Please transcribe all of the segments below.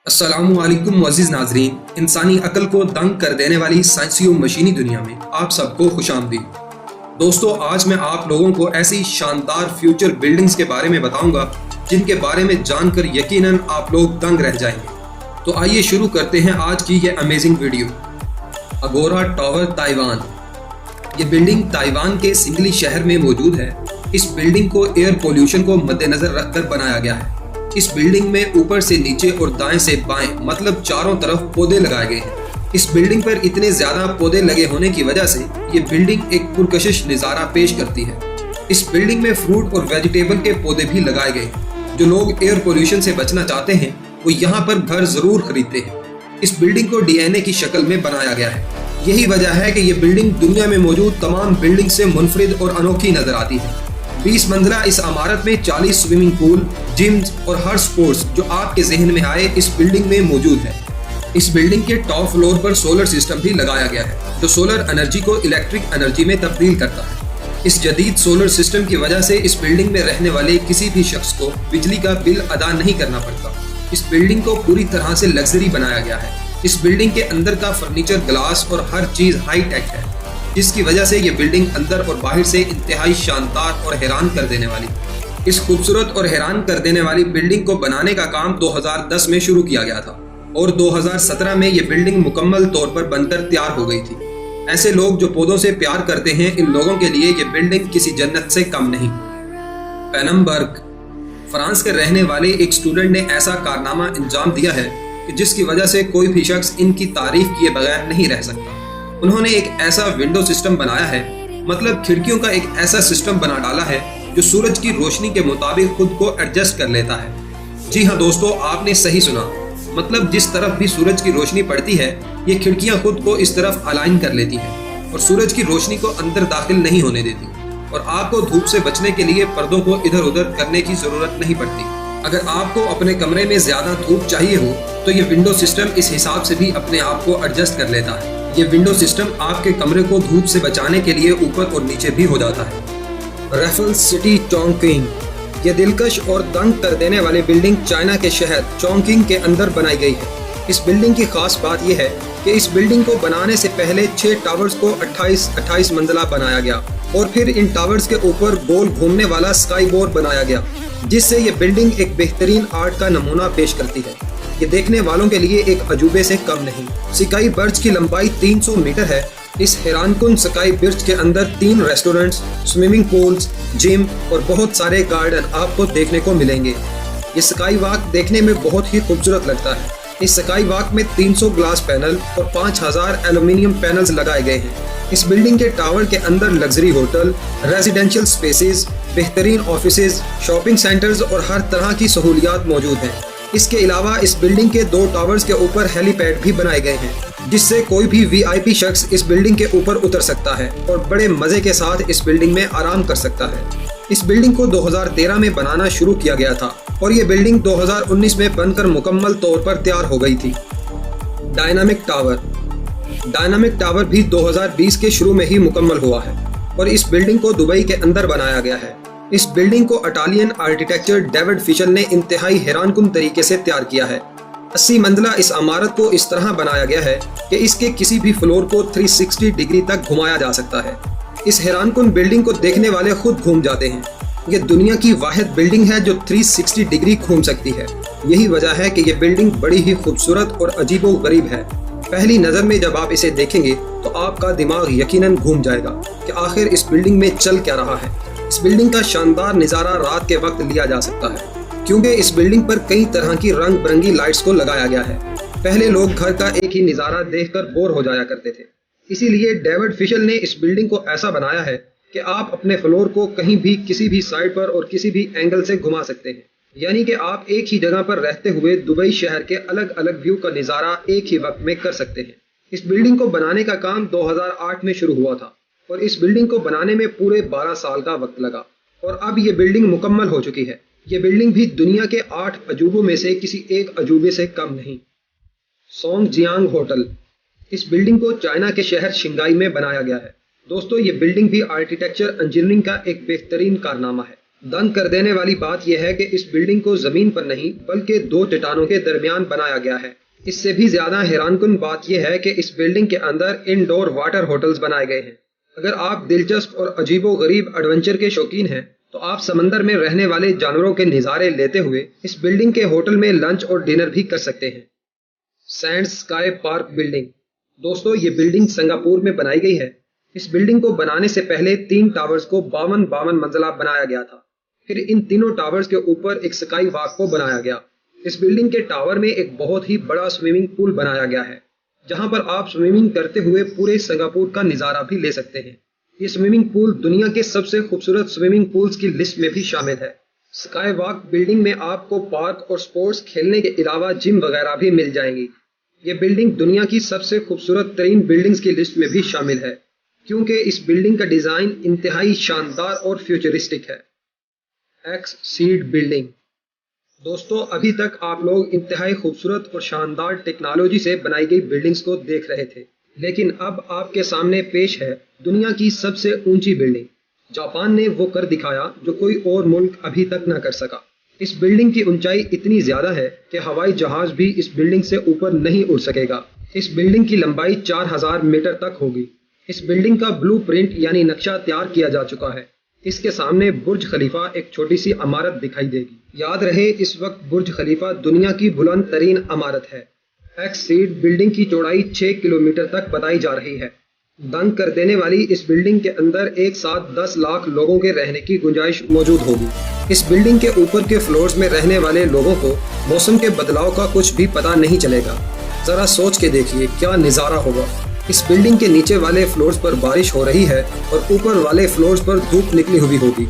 अस्सलामुअलैकुम मुअज़्ज़िज़ नाज़रीन, इंसानी अक्ल को दंग कर देने वाली साइंसी और मशीनी दुनिया में आप सबको खुशामदीद। दोस्तों, आज मैं आप लोगों को ऐसी शानदार फ्यूचर बिल्डिंग्स के बारे में बताऊंगा जिनके बारे में जानकर यकीनन आप लोग दंग रह जाएंगे। तो आइए शुरू करते हैं आज की ये अमेजिंग वीडियो। अगोरा टावर, ताइवान। ये बिल्डिंग ताइवान के सिंगली शहर में मौजूद है। इस बिल्डिंग को एयर पोल्यूशन को मद्देनजर रखकर बनाया गया है। इस बिल्डिंग में ऊपर से नीचे और दाएं से बाएं मतलब चारों तरफ पौधे लगाए गए हैं। इस बिल्डिंग पर इतने ज्यादा पौधे लगे होने की वजह से ये बिल्डिंग एक पुरकशिश नज़ारा पेश करती है। इस बिल्डिंग में फ्रूट और वेजिटेबल के पौधे भी लगाए गए हैं। जो लोग एयर पोल्यूशन से बचना चाहते हैं वो यहाँ पर घर जरूर खरीदते हैं। इस बिल्डिंग को डीएनए की शक्ल में बनाया गया है। यही वजह है कि ये बिल्डिंग दुनिया में मौजूद तमाम बिल्डिंग से मुनफरिद और अनोखी नजर आती है। 20 मंजिला इस इमारत में 40 स्विमिंग पूल, जिम्स और हर स्पोर्ट्स जो आपके जहन में आए इस बिल्डिंग में मौजूद है। इस बिल्डिंग के टॉप फ्लोर पर सोलर सिस्टम भी लगाया गया है जो सोलर एनर्जी को इलेक्ट्रिक एनर्जी में तब्दील करता है। इस जदीद सोलर सिस्टम की वजह से इस बिल्डिंग में रहने वाले किसी भी शख्स को बिजली का बिल अदा नहीं करना पड़ता। इस बिल्डिंग को पूरी तरह से लग्जरी बनाया गया है। इस बिल्डिंग के अंदर का फर्नीचर, ग्लास और हर चीज हाई टेक है, जिसकी वजह से ये बिल्डिंग अंदर और बाहर से इंतहाई शानदार और हैरान कर देने वाली। इस खूबसूरत और हैरान कर देने वाली बिल्डिंग को बनाने का काम 2010 में शुरू किया गया था और 2017 में ये बिल्डिंग मुकम्मल तौर पर बनकर तैयार हो गई थी। ऐसे लोग जो पौधों से प्यार करते हैं, इन लोगों के लिए ये बिल्डिंग किसी जन्नत से कम नहीं। पेनमबर्ग, फ्रांस के रहने वाले एक स्टूडेंट ने ऐसा कारनामा अंजाम दिया है कि जिसकी वजह से कोई भी शख्स इनकी तारीफ किए बगैर नहीं रह सकता। उन्होंने एक ऐसा विंडो सिस्टम बनाया है, मतलब खिड़कियों का एक ऐसा सिस्टम बना डाला है जो सूरज की रोशनी के मुताबिक खुद को एडजस्ट कर लेता है। जी हाँ दोस्तों, आपने सही सुना, मतलब जिस तरफ भी सूरज की रोशनी पड़ती है ये खिड़कियां खुद को इस तरफ अलाइन कर लेती हैं और सूरज की रोशनी को अंदर दाखिल नहीं होने देती और आपको धूप से बचने के लिए पर्दों को इधर उधर करने की जरूरत नहीं पड़ती। अगर आपको अपने कमरे में ज्यादा धूप चाहिए हो तो ये विंडो सिस्टम इस हिसाब से भी अपने आप को एडजस्ट कर लेता है। ये विंडो सिस्टम आपके कमरे को धूप से बचाने के लिए ऊपर और नीचे भी हो जाता है। Raffles city, Chongqing. ये दिलकश और दंग कर देने वाली बिल्डिंग चाइना के शहर चोंगकिंग के अंदर बनाई गई है। इस बिल्डिंग की खास बात यह है कि इस बिल्डिंग को बनाने से पहले 6 टावर्स को 28 मंजिला बनाया गया और फिर इन टावर्स के ऊपर गोल घूमने वाला स्काई बोर्ड बनाया गया, जिससे ये बिल्डिंग एक बेहतरीन आर्ट का नमूना पेश करती है। ये देखने वालों के लिए एक अजूबे से कम नहीं। स्काई बर्ज की लंबाई 300 मीटर है। इस हैरानकुन स्काई बर्ज के अंदर 3 रेस्टोरेंट्स, स्विमिंग पूल्स, जिम और बहुत सारे गार्डन आपको देखने को मिलेंगे। ये स्काई वॉक देखने में बहुत ही खूबसूरत लगता है। इस स्काई वॉक में 300 ग्लास पैनल और 5000 एल्यूमिनियम पैनल्स लगाए गए हैं। इस बिल्डिंग के टावर के अंदर लग्जरी होटल, रेजिडेंशियल स्पेसेस, बेहतरीन ऑफिसेज, शॉपिंग सेंटर्स और हर तरह की सहूलियात मौजूद हैं। इसके अलावा इस बिल्डिंग के 2 टावर्स के ऊपर हेलीपैड भी बनाए गए हैं, जिससे कोई भी वीआईपी शख्स इस बिल्डिंग के ऊपर उतर सकता है और बड़े मजे के साथ इस बिल्डिंग में आराम कर सकता है। इस बिल्डिंग को 2013 में बनाना शुरू किया गया था और ये बिल्डिंग 2019 में बनकर मुकम्मल तौर पर तैयार हो गई थी। Dynamic tower. डायनामिक टावर भी 2020 के शुरू में ही मुकम्मल हुआ है और इस बिल्डिंग को दुबई के अंदर बनाया गया है। इस बिल्डिंग को इटालियन आर्किटेक्चर डेविड फिशर ने इंतहाई हैरानकुन तरीके से तैयार किया है। 80 मंजिला इस इमारत को इस तरह बनाया गया है कि इसके किसी भी फ्लोर को 360 डिग्री तक घुमाया जा सकता है। इस हैरानकुन बिल्डिंग को देखने वाले खुद घूम जाते हैं। ये दुनिया की वाहिद बिल्डिंग है जो 360 डिग्री घूम सकती है। यही वजह है कि ये बिल्डिंग बड़ी ही खूबसूरत और अजीबोगरीब है। पहली नज़र में जब आप इसे देखेंगे तो आपका दिमाग यकीनन घूम जाएगा कि आखिर इस बिल्डिंग में चल क्या रहा है। इस बिल्डिंग का शानदार नज़ारा रात के वक्त लिया जा सकता है क्योंकि इस बिल्डिंग पर कई तरह की रंग बिरंगी लाइट्स को लगाया गया है। पहले लोग घर का एक ही नज़ारा देखकर बोर हो जाया करते थे, इसीलिए डेविड फिशर ने इस बिल्डिंग को ऐसा बनाया है कि आप अपने फ्लोर को कहीं भी किसी भी साइड पर और किसी भी एंगल से घुमा सकते हैं। यानी कि आप एक ही जगह पर रहते हुए दुबई शहर के अलग अलग व्यू का नज़ारा एक ही वक्त में कर सकते हैं। इस बिल्डिंग को बनाने का काम 2008 में शुरू हुआ था और इस बिल्डिंग को बनाने में पूरे 12 साल का वक्त लगा और अब ये बिल्डिंग मुकम्मल हो चुकी है। ये बिल्डिंग भी दुनिया के 8 अजूबों में से किसी एक अजूबे से कम नहीं। सोंगजियांग होटल। इस बिल्डिंग को चाइना के शहर शिंगाई में बनाया गया है। दोस्तों, ये बिल्डिंग भी आर्किटेक्चर इंजीनियरिंग का एक बेहतरीन कारनामा है। दंग कर देने वाली बात यह है कि इस बिल्डिंग को जमीन पर नहीं बल्कि दो चट्टानों के दरमियान बनाया गया है। इससे भी ज्यादा हैरानकुन बात यह है कि इस बिल्डिंग के अंदर इनडोर वाटर होटल्स बनाए गए हैं। अगर आप दिलचस्प और अजीबोगरीब एडवेंचर के शौकीन हैं तो आप समंदर में रहने वाले जानवरों के नज़ारे लेते हुए इस बिल्डिंग के होटल में लंच और डिनर भी कर सकते हैं। Sand sky park building. दोस्तों, ये बिल्डिंग सिंगापुर में बनाई गई है। इस बिल्डिंग को बनाने से पहले 3 टावर्स को 52 मंजिला बनाया गया था। फिर इन तीनों टावर्स के ऊपर एक स्काई वॉक को बनाया गया। इस बिल्डिंग के टावर में एक बहुत ही बड़ा स्विमिंग पूल बनाया गया है, जहां पर आप स्विमिंग करते हुए पूरे सिंगापुर का नज़ारा भी ले सकते हैं। ये स्विमिंग पूल दुनिया के सबसे खूबसूरत स्विमिंग पूल्स की लिस्ट में भी शामिल है। स्काई वॉक बिल्डिंग में आपको पार्क और स्पोर्ट्स खेलने के अलावा जिम वगैरह भी मिल जाएंगी। ये बिल्डिंग दुनिया की सबसे खूबसूरत तरीन बिल्डिंग्स की लिस्ट में भी शामिल है, क्योंकि इस बिल्डिंग का डिज़ाइन इंतहाई शानदार और फ्यूचरिस्टिक है। X seed building. दोस्तों, अभी तक आप लोग इंतहाई खूबसूरत और शानदार टेक्नोलॉजी से बनाई गई बिल्डिंग्स को देख रहे थे, लेकिन अब आपके सामने पेश है दुनिया की सबसे ऊंची बिल्डिंग। जापान ने वो कर दिखाया जो कोई और मुल्क अभी तक ना कर सका। इस बिल्डिंग की ऊंचाई इतनी ज्यादा है कि हवाई जहाज भी इस बिल्डिंग से ऊपर नहीं उड़ सकेगा। इस बिल्डिंग की लंबाई 4000 मीटर तक होगी। इस बिल्डिंग का ब्लूप्रिंट यानी नक्शा तैयार किया जा चुका है। इसके सामने बुर्ज खलीफा एक छोटी सी इमारत दिखाई देगी। याद रहे, इस वक्त बुर्ज खलीफा दुनिया की बुलंद तरीन इमारत है। एक्स सीड बिल्डिंग की चौड़ाई 6 किलोमीटर तक बताई जा रही है। दंग कर देने वाली इस बिल्डिंग के अंदर एक साथ 10 लाख लोगों के रहने की गुंजाइश मौजूद होगी। इस बिल्डिंग के ऊपर के फ्लोर्स में रहने वाले लोगों को मौसम के बदलाव का कुछ भी पता नहीं चलेगा। जरा सोच के देखिए क्या नज़ारा होगा। इस बिल्डिंग के नीचे वाले फ्लोर्स पर बारिश हो रही है और ऊपर वाले फ्लोर्स पर धूप निकली हुई होगी।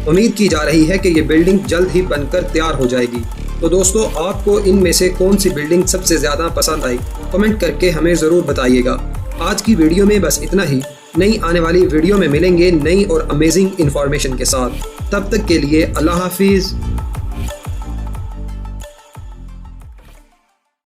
उम्मीद की जा रही है कि ये बिल्डिंग जल्द ही बनकर तैयार हो जाएगी। तो दोस्तों, आपको इनमें से कौन सी बिल्डिंग सबसे ज़्यादा पसंद आई, कमेंट करके हमें ज़रूर बताइएगा। आज की वीडियो में बस इतना ही। नई आने वाली वीडियो में मिलेंगे नई और अमेजिंग इन्फॉर्मेशन के साथ। तब तक के लिए अल्लाह हाफिज़।